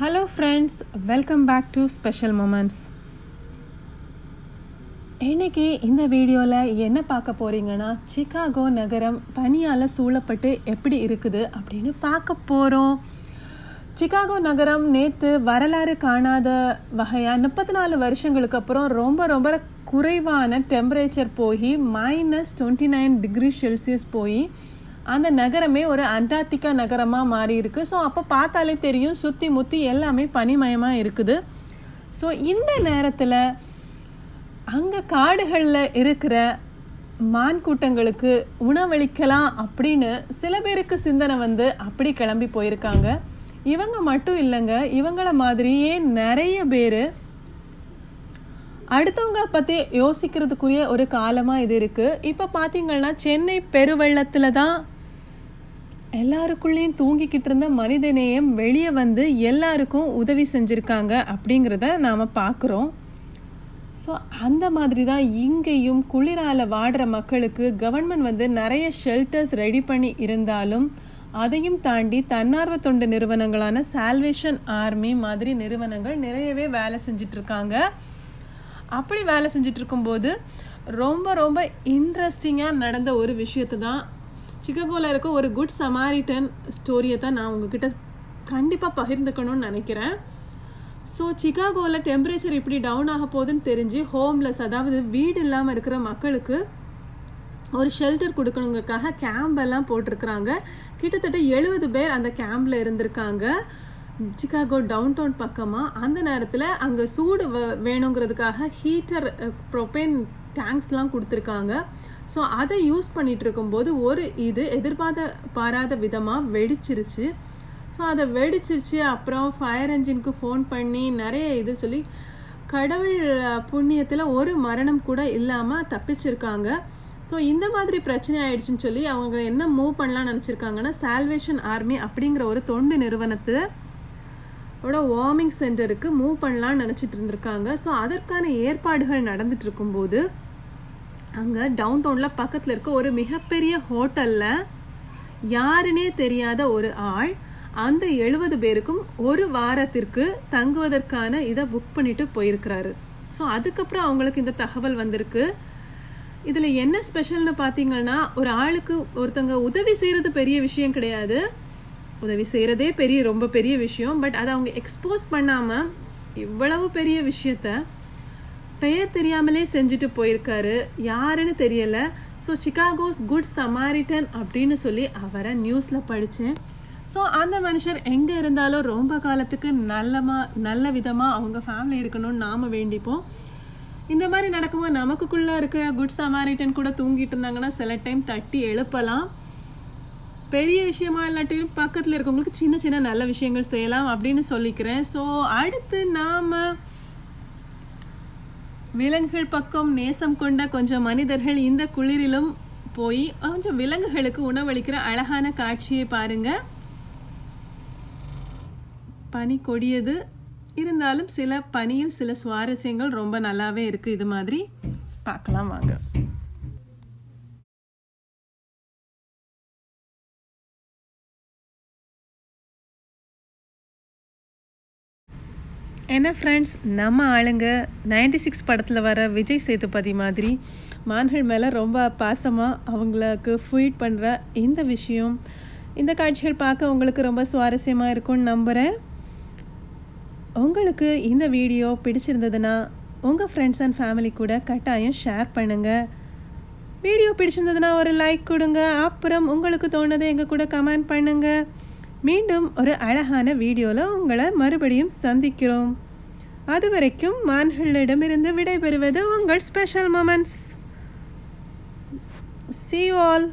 Hello friends, welcome back to Special Moments. இன்னைக்கு இந்த வீடியோவில் என்ன பார்க்க போகிறீங்கன்னா, சிகாகோ நகரம் பனியால் சூழப்பட்டு எப்படி இருக்குது அப்படின்னு பார்க்க போகிறோம். சிகாகோ நகரம் நேற்று வரலாறு காணாத வகையாக 34 வருஷங்களுக்கு அப்புறம் ரொம்ப குறைவான டெம்பரேச்சர் போய் -29 டிகிரி செல்சியஸ் போய் அந்த நகரமே ஒரு அண்டார்டிகா நகரமாக மாறி இருக்குது. ஸோ அப்போ பார்த்தாலே தெரியும், சுற்றி முற்றி எல்லாமே பனிமயமாக இருக்குது. ஸோ இந்த நேரத்தில் அங்கே காடுகளில் இருக்கிற மான் கூட்டங்களுக்கு உணவளிக்கலாம் அப்படின்னு சில பேருக்கு சிந்தனை வந்து அப்படி கிளம்பி போயிருக்காங்க. இவங்க மட்டும் இல்லைங்க, இவங்கள மாதிரியே நிறைய பேர் அடுத்தவங்க பற்றி யோசிக்கிறதுக்குரிய ஒரு காலமாக இது இருக்குது. இப்போ பார்த்தீங்கன்னா சென்னை பெருவெள்ளத்தில் தான் எல்லாருக்குள்ளேயும் தூங்கிக்கிட்டு இருந்த மனிதநேயம் வெளியே வந்து எல்லாருக்கும் உதவி செஞ்சுருக்காங்க அப்படிங்கிறத நாம் பார்க்குறோம். ஸோ அந்த மாதிரி தான் இங்கேயும் குளிரால் வாடுற மக்களுக்கு கவர்மெண்ட் வந்து நிறைய ஷெல்டர்ஸ் ரெடி பண்ணி இருந்தாலும் அதையும் தாண்டி தன்னார்வ தொண்டு நிறுவனங்களான சால்வேஷன் ஆர்மி மாதிரி நிறுவனங்கள் நிறையவே வேலை செஞ்சிட்ருக்காங்க. அப்படி வேலை செஞ்சுட்டு இருக்கும்போது ரொம்ப இன்ட்ரெஸ்டிங்காக நடந்த ஒரு விஷயத்தை தான், சிகாகோவில் இருக்க ஒரு குட் சமாரிட்டன் ஸ்டோரியை தான் நான் உங்ககிட்ட கண்டிப்பாக பகிர்ந்துக்கணும்னு நினைக்கிறேன். ஸோ சிகாகோவில் டெம்பரேச்சர் இப்படி டவுன் ஆக போகுதுன்னு தெரிஞ்சு ஹோம்லெஸ், அதாவது வீடு இல்லாமல் இருக்கிற மக்களுக்கு ஒரு ஷெல்டர் கொடுக்கணுங்கக்காக கேம்பெல்லாம் போட்டிருக்கிறாங்க. கிட்டத்தட்ட 70 பேர் அந்த கேம்பில் இருந்திருக்காங்க சிகாகோ டவுன் டவுன் பக்கமாக. அந்த நேரத்தில் அங்கே சூடு வேணுங்கிறதுக்காக ஹீட்டர் ப்ரோபேன் டேங்க்ஸ்லாம் கொடுத்துருக்காங்க. ஸோ அதை யூஸ் பண்ணிகிட்டு இருக்கும்போது ஒரு இது எதிர்பாராத விதமாக வெடிச்சிருச்சு. ஸோ அதை வெடிச்சிருச்சு. அப்புறம் ஃபயர் என்ஜினுக்கு ஃபோன் பண்ணி நிறைய இது சொல்லி கடவுள் புண்ணியத்தில் ஒரு மரணம் கூட இல்லாமல் தப்பிச்சிருக்காங்க. ஸோ இந்த மாதிரி பிரச்சனை ஆயிடுச்சுன்னு சொல்லி அவங்க என்ன மூவ் பண்ணலான்னு நினச்சிருக்காங்கன்னா, சால்வேஷன் ஆர்மி அப்படிங்கிற ஒரு தொண்டு நிறுவனத்தை வார்மிங் சென்டருக்கு மூவ் பண்ணலான்னு நினச்சிட்டு இருந்திருக்காங்க. ஸோ அதற்கான ஏற்பாடுகள் நடந்துட்டு இருக்கும்போது அங்கே டவுன் டவுனில் பக்கத்தில் இருக்க ஒரு மிகப்பெரிய ஹோட்டலில் யாருன்னே தெரியாத ஒரு ஆள் அந்த 70 பேருக்கும் ஒரு வாரத்திற்கு தங்குவதற்கான இதை புக் பண்ணிட்டு போயிருக்கிறாரு. ஸோ அதுக்கப்புறம் அவங்களுக்கு இந்த தகவல் வந்திருக்கு. இதில் என்ன ஸ்பெஷல்னு பார்த்தீங்கன்னா, ஒரு ஆளுக்கு ஒருத்தங்க உதவி செய்கிறது பெரிய விஷயம் கிடையாது, உதவி செய்கிறதே ரொம்ப பெரிய விஷயம். பட் அதை அவங்க எக்ஸ்போஸ் பண்ணாமல் இவ்வளவு பெரிய விஷயத்த பெயர் தெரியாமலே செஞ்சுட்டு போயிருக்காரு. யாருன்னு தெரியலை. ஸோ சிகாகோஸ் குட் சமாரிட்டன் அப்படின்னு சொல்லி அவரை நியூஸில் படித்தேன். ஸோ அந்த மனுஷர் எங்கே இருந்தாலும் ரொம்ப காலத்துக்கு நல்ல விதமாக அவங்க ஃபேமிலி இருக்கணும்னு நாம் வேண்டிப்போம். இந்த மாதிரி நடக்கும்போது நமக்குள்ளே இருக்கிற குட் சமாரிட்டன் கூட தூங்கிட்டு இருந்தாங்கன்னா சில டைம் தட்டி எழுப்பலாம். பெரிய விஷயமா இல்லாட்டியும் பக்கத்தில் இருக்கவங்களுக்கு சின்ன நல்ல விஷயங்கள் செய்யலாம் அப்படின்னு சொல்லிக்கிறேன். ஸோ அடுத்து நாம் விலங்குகள் பக்கம் நேசம் கொண்ட கொஞ்சம் மனிதர்கள் இந்த குளிரிலும் போய் கொஞ்சம் விலங்குகளுக்கு உணவளிக்கிற அழகான காட்சியை பாருங்க. பனி கொடியது இருந்தாலும் சில பனியில் சில சுவாரஸ்யங்கள் ரொம்ப நல்லாவே இருக்கு. இது மாதிரி பார்க்கலாம் வாங்க. என்ன ஃப்ரெண்ட்ஸ், நம்ம ஆளுங்க 96 படத்தில் வர விஜய் சேதுபதி மாதிரி மான்கள் மேலே ரொம்ப பாசமாக அவங்களுக்கு ஃபீட் பண்ணுற இந்த விஷயம், இந்த காட்சிகள் பார்க்க உங்களுக்கு ரொம்ப சுவாரஸ்யமாக இருக்கும்னு நம்புகிறேன். உங்களுக்கு இந்த வீடியோ பிடிச்சிருந்ததுன்னா உங்கள் ஃப்ரெண்ட்ஸ் அண்ட் ஃபேமிலி கூட கட்டாயம் ஷேர் பண்ணுங்கள். வீடியோ பிடிச்சிருந்ததுன்னா ஒரு லைக் கொடுங்க. அப்புறம் உங்களுக்கு தோணுதை எங்கள் கூட கமெண்ட் பண்ணுங்கள். மீண்டும் ஒரு அழகான வீடியோவில் உங்களை மறுபடியும் சந்திக்கிறோம். அது வரைக்கும் மான்களிடமிருந்து விடைபெறுவது உங்கள் special moments. See you all.